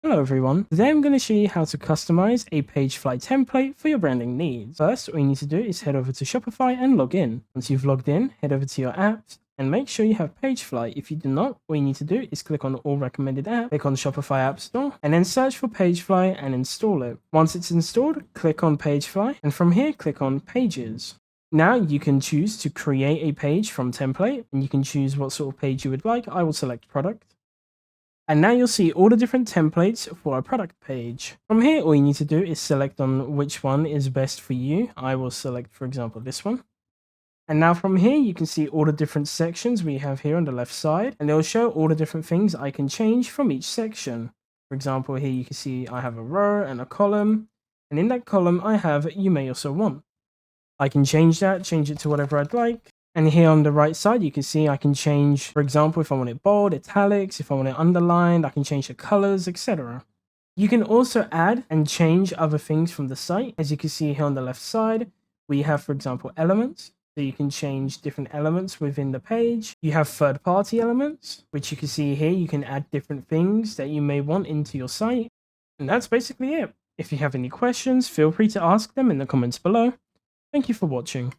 Hello everyone, today I'm going to show you how to customize a Pagefly template for your branding needs. First, all you need to do is head over to Shopify and log in. Once you've logged in, head over to your apps and make sure you have Pagefly. If you do not, all you need to do is click on all recommended apps, click on Shopify App Store, and then search for Pagefly and install it. Once it's installed, click on Pagefly, and from here, click on Pages. Now you can choose to create a page from template, and you can choose what sort of page you would like. I will select product. And now you'll see all the different templates for a product page. From here, all you need to do is select on which one is best for you. I will select, for example, this one. And now from here, you can see all the different sections we have here on the left side, and they'll show all the different things I can change from each section. For example, here you can see I have a row and a column, and in that column I have you may also want. I can change it to whatever I'd like. And here on the right side, you can see I can change, for example, if I want it bold, italics, if I want it underlined, I can change the colors, etc. You can also add and change other things from the site. As you can see here on the left side, we have, for example, elements. So you can change different elements within the page. You have third-party elements, which you can see here. You can add different things that you may want into your site. And that's basically it. If you have any questions, feel free to ask them in the comments below. Thank you for watching.